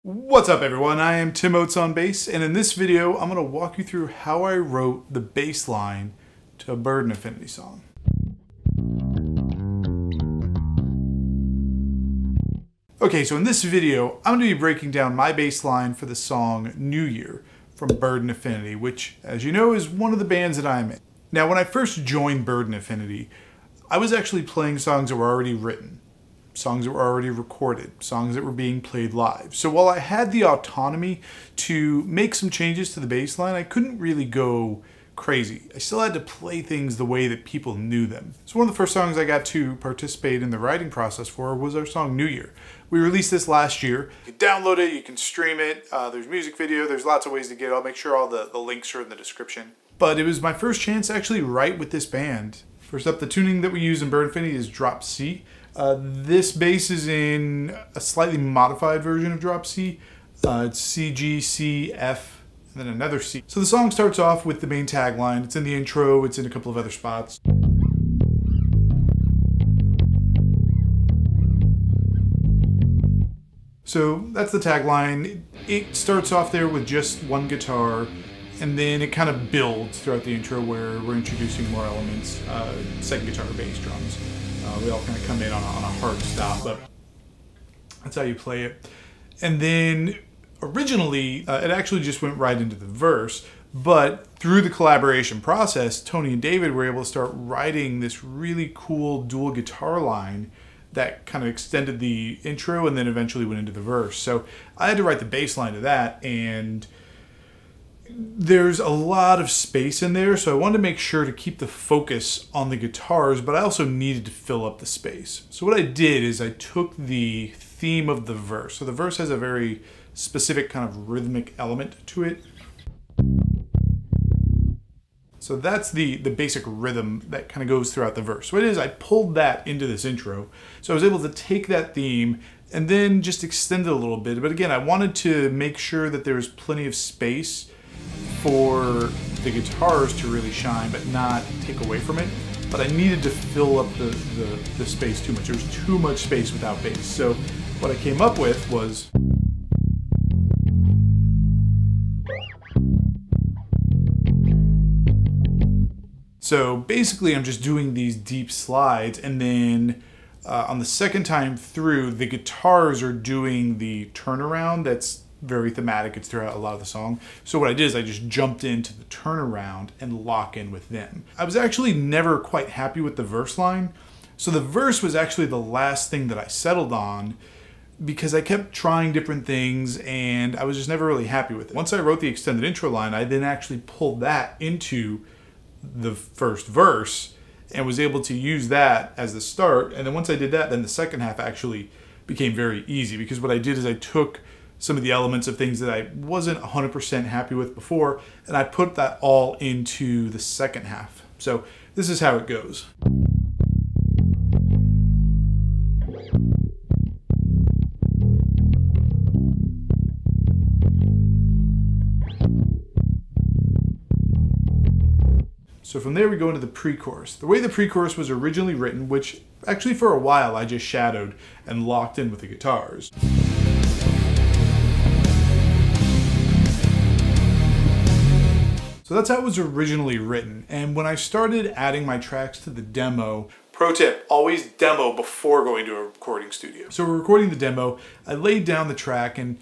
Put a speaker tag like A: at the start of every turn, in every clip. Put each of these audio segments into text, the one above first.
A: What's up everyone, I am Tim Oates on bass, and in this video I'm going to walk you through how I wrote the bass line to a Bird and Affinity song. Okay, so in this video I'm going to be breaking down my bass line for the song New Year from Bird and Affinity, which, as you know, is one of the bands that I'm in. Now, when I first joined Bird and Affinity, I was actually playing songs that were already written. Songs that were already recorded, songs that were being played live. So while I had the autonomy to make some changes to the bass line, I couldn't really go crazy. I still had to play things the way that people knew them. So one of the first songs I got to participate in the writing process for was our song New Year. We released this last year. You can download it, you can stream it, there's music video, there's lots of ways to get it. I'll make sure all the links are in the description. But it was my first chance to actually write with this band. First up, the tuning that we use in Bird and Affinity is drop C. This bass is in a slightly modified version of drop C. It's C, G, C, F, and then another C. So the song starts off with the main tagline. It's in the intro, it's in a couple of other spots. So that's the tagline. It starts off there with just one guitar, and then it kind of builds throughout the intro where we're introducing more elements, second guitar, bass, drums. We all kind of come in on a hard stop, but that's how you play it. And then originally, it actually just went right into the verse, but through the collaboration process, Tony and David were able to start writing this really cool dual guitar line that kind of extended the intro and then eventually went into the verse. So I had to write the bass line to that, and there's a lot of space in there, so I wanted to make sure to keep the focus on the guitars, but I also needed to fill up the space. So what I did is I took the theme of the verse. So the verse has a very specific kind of rhythmic element to it. So that's the basic rhythm that kind of goes throughout the verse. So it is, I pulled that into this intro. So I was able to take that theme and then just extend it a little bit. But again, I wanted to make sure that there was plenty of space for the guitars to really shine, but not take away from it. But I needed to fill up the space too much. There was too much space without bass. So what I came up with was so basically I'm just doing these deep slides, and then on the second time through, the guitars are doing the turnaround that's very thematic. It's throughout a lot of the song. So what I did is I just jumped into the turnaround and lock in with them. I was actually never quite happy with the verse line. So the verse was actually the last thing that I settled on because I kept trying different things and I was just never really happy with it. Once I wrote the extended intro line, I then actually pulled that into the first verse and was able to use that as the start. And then once I did that, then the second half actually became very easy, because what I did is I took some of the elements of things that I wasn't 100% happy with before, and I put that all into the second half. So this is how it goes. So from there we go into the pre-chorus. The way the pre-chorus was originally written, which actually for a while I just shadowed and locked in with the guitars. So that's how it was originally written. And when I started adding my tracks to the demo, pro tip, always demo before going to a recording studio. So we're recording the demo, I laid down the track, and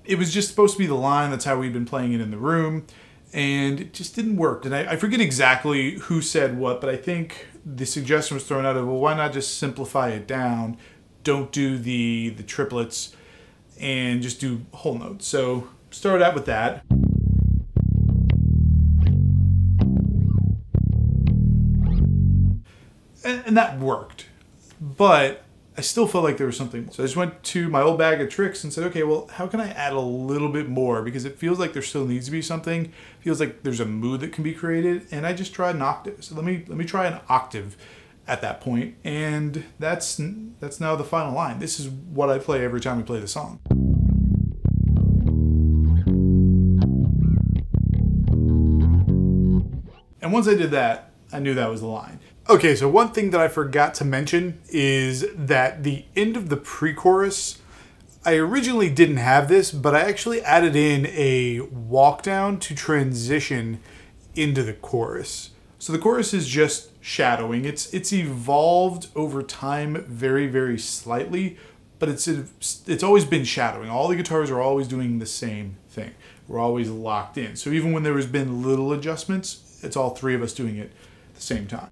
A: it was just supposed to be the line. That's how we'd been playing it in the room. And it just didn't work. And I forget exactly who said what, but I think the suggestion was thrown out of, well, why not just simplify it down? Don't do the triplets and just do whole notes. So started out with that. And that worked, but I still felt like there was something. So I just went to my old bag of tricks and said, okay, well, how can I add a little bit more? Because it feels like there still needs to be something. It feels like there's a mood that can be created, and I just tried an octave. So let me try an octave at that point, and that's now the final line. This is what I play every time we play the song. And once I did that, I knew that was the line. Okay, so one thing that I forgot to mention is that the end of the pre-chorus, I originally didn't have this, but I actually added in a walk down to transition into the chorus. So the chorus is just shadowing. It's evolved over time very, very slightly, but it's always been shadowing. All the guitars are always doing the same thing. We're always locked in. So even when there has been little adjustments, it's all three of us doing it at the same time.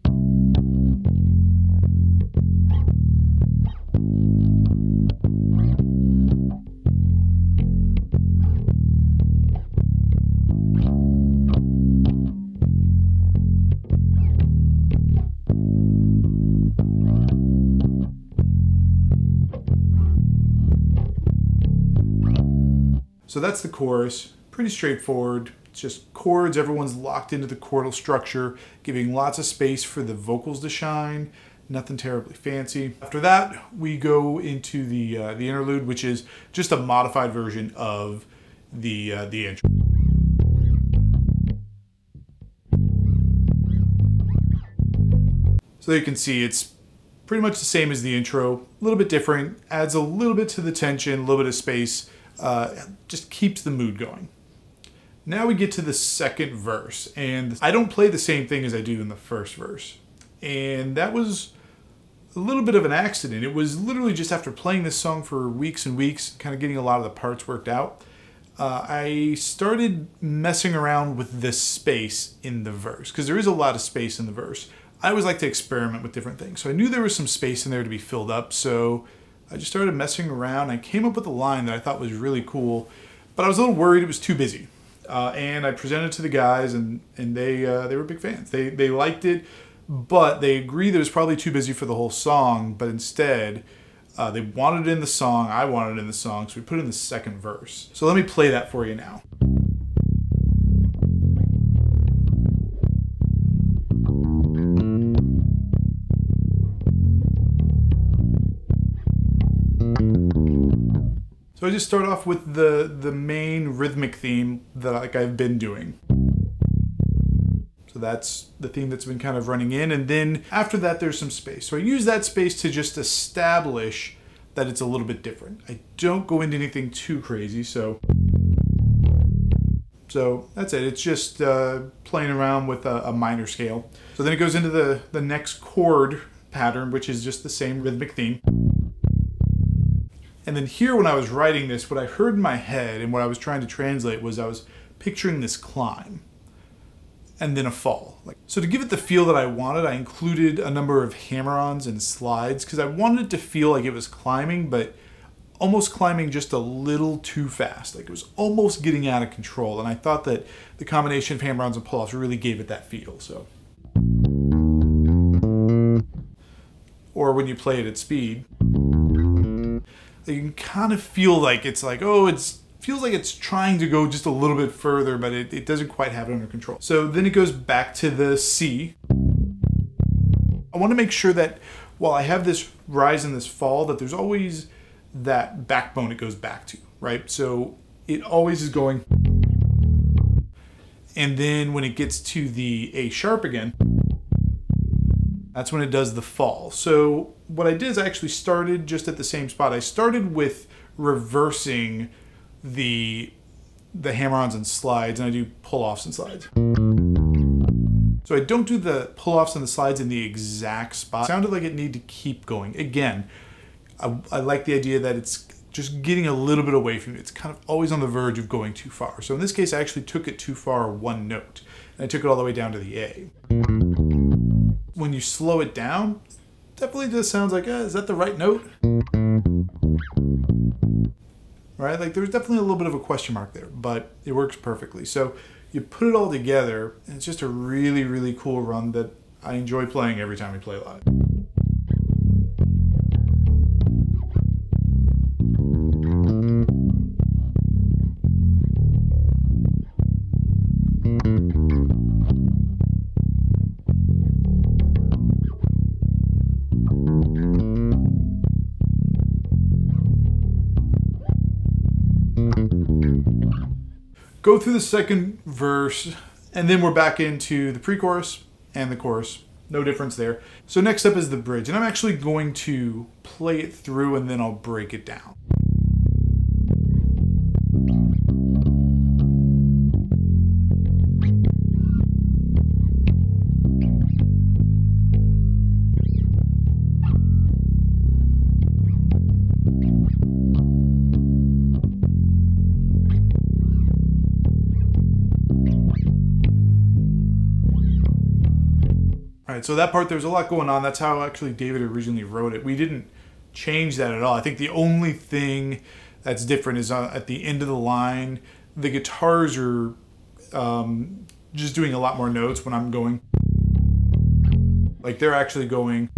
A: So that's the chorus, pretty straightforward. It's just chords, everyone's locked into the chordal structure, giving lots of space for the vocals to shine, nothing terribly fancy. After that, we go into the interlude, which is just a modified version of the intro. So you can see it's pretty much the same as the intro, a little bit different, adds a little bit to the tension, a little bit of space, just keeps the mood going. Now we get to the second verse, and I don't play the same thing as I do in the first verse. And that was a little bit of an accident. It was literally just after playing this song for weeks and weeks, kind of getting a lot of the parts worked out, I started messing around with the space in the verse, because there is a lot of space in the verse. I always like to experiment with different things. So I knew there was some space in there to be filled up, so I just started messing around. I came up with a line that I thought was really cool, but I was a little worried it was too busy. And I presented it to the guys, and they were big fans. They liked it, but they agreed that it was probably too busy for the whole song, but instead, they wanted it in the song, I wanted it in the song, so we put it in the second verse. So let me play that for you now. So I just start off with the main rhythmic theme that I've been doing. So that's the theme that's been kind of running in, and then after that there's some space. So I use that space to just establish that it's a little bit different. I don't go into anything too crazy, so that's it. It's just playing around with a minor scale. So then it goes into the next chord pattern, which is just the same rhythmic theme. And then here, when I was writing this, what I heard in my head and what I was trying to translate was I was picturing this climb and then a fall. So to give it the feel that I wanted, I included a number of hammer-ons and slides because I wanted it to feel like it was climbing, but almost climbing just a little too fast. Like it was almost getting out of control. And I thought that the combination of hammer-ons and pull-offs really gave it that feel. So, or when you play it at speed, you can kind of feel like it's like, oh, it feels like it's trying to go just a little bit further, but it doesn't quite have it under control. So then it goes back to the C. I want to make sure that while I have this rise and this fall, that there's always that backbone it goes back to, right? So it always is going. And then when it gets to the A sharp again, that's when it does the fall. So what I did is I actually started just at the same spot. I started with reversing the hammer-ons and slides, and I do pull-offs and slides. So I don't do the pull-offs and the slides in the exact spot. It sounded like it needed to keep going. Again, I like the idea that it's just getting a little bit away from it. It's kind of always on the verge of going too far. So in this case, I actually took it too far one note, and I took it all the way down to the A. When you slow it down, it definitely just sounds like, is that the right note? Right? Like there's definitely a little bit of a question mark there, but it works perfectly. So you put it all together, and it's just a really, really cool run that I enjoy playing every time we play live. Go through the second verse, and then we're back into the pre-chorus and the chorus. No difference there. So next up is the bridge, and I'm actually going to play it through and then I'll break it down. All right, so that part, there's a lot going on. That's how actually David originally wrote it. We didn't change that at all. I think the only thing that's different is at the end of the line, the guitars are just doing a lot more notes when I'm going. Like they're actually going.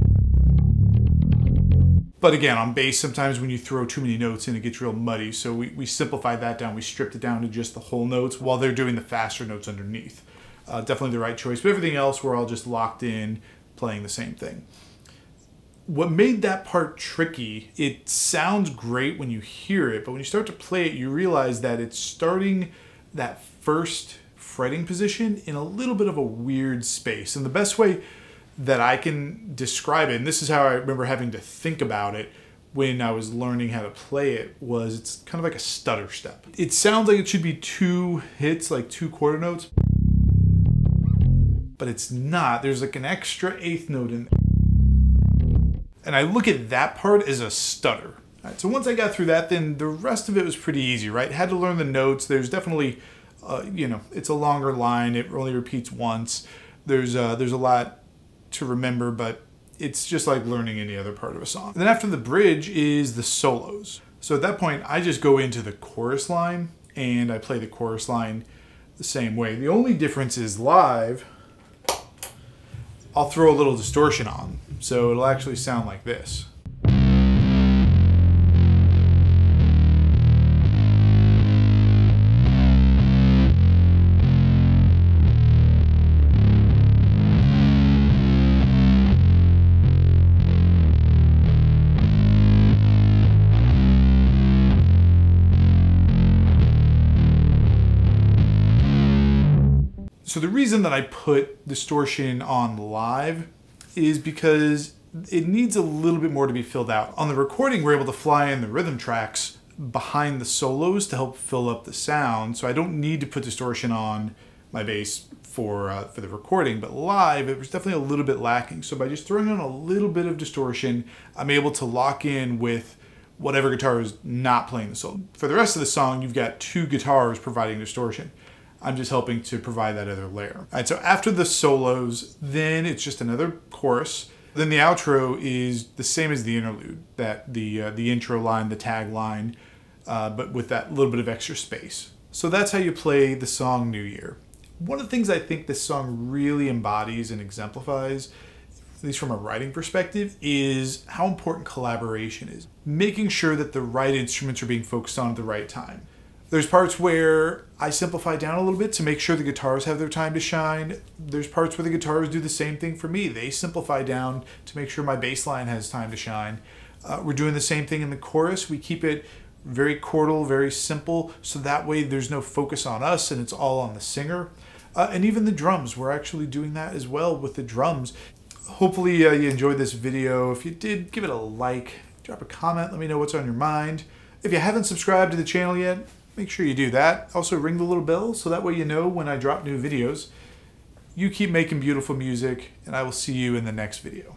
A: But again, on bass, sometimes when you throw too many notes in, it gets real muddy. So we simplified that down. We stripped it down to just the whole notes while they're doing the faster notes underneath. Definitely the right choice. But everything else, we're all just locked in, playing the same thing. What made that part tricky, it sounds great when you hear it, but when you start to play it, you realize that it's starting that first fretting position in a little bit of a weird space. And the best way that I can describe it, and this is how I remember having to think about it when I was learning how to play it, was it's kind of like a stutter step. It sounds like it should be 2 hits, like 2 quarter notes, but it's not. There's like an extra 8th note in there. And I look at that part as a stutter. All right, so once I got through that, then the rest of it was pretty easy, right? Had to learn the notes. There's definitely, it's a longer line. It only repeats once. There's a lot to remember, but it's just like learning any other part of a song. And then after the bridge is the solos. So at that point, I just go into the chorus line and I play the chorus line the same way. The only difference is live, I'll throw a little distortion on. So it'll actually sound like this. So the reason that I put distortion on live is because it needs a little bit more to be filled out. On the recording, we're able to fly in the rhythm tracks behind the solos to help fill up the sound. So I don't need to put distortion on my bass for the recording, but live, it was definitely a little bit lacking. So by just throwing on a little bit of distortion, I'm able to lock in with whatever guitar is not playing the solo. For the rest of the song, you've got 2 guitars providing distortion. I'm just helping to provide that other layer. All right, so after the solos, then it's just another chorus. Then the outro is the same as the interlude, that the intro line, the tag line, but with that little bit of extra space. So that's how you play the song New Year. One of the things I think this song really embodies and exemplifies, at least from a writing perspective, is how important collaboration is. Making sure that the right instruments are being focused on at the right time. There's parts where I simplify down a little bit to make sure the guitars have their time to shine. There's parts where the guitars do the same thing for me. They simplify down to make sure my bass line has time to shine. We're doing the same thing in the chorus. We keep it very chordal, very simple, so that way there's no focus on us and it's all on the singer. And even the drums, we're actually doing that as well with the drums. Hopefully you enjoyed this video. If you did, give it a like, drop a comment, let me know what's on your mind. If you haven't subscribed to the channel yet, make sure you do that. Also ring the little bell so that way you know when I drop new videos. You keep making beautiful music, and I will see you in the next video.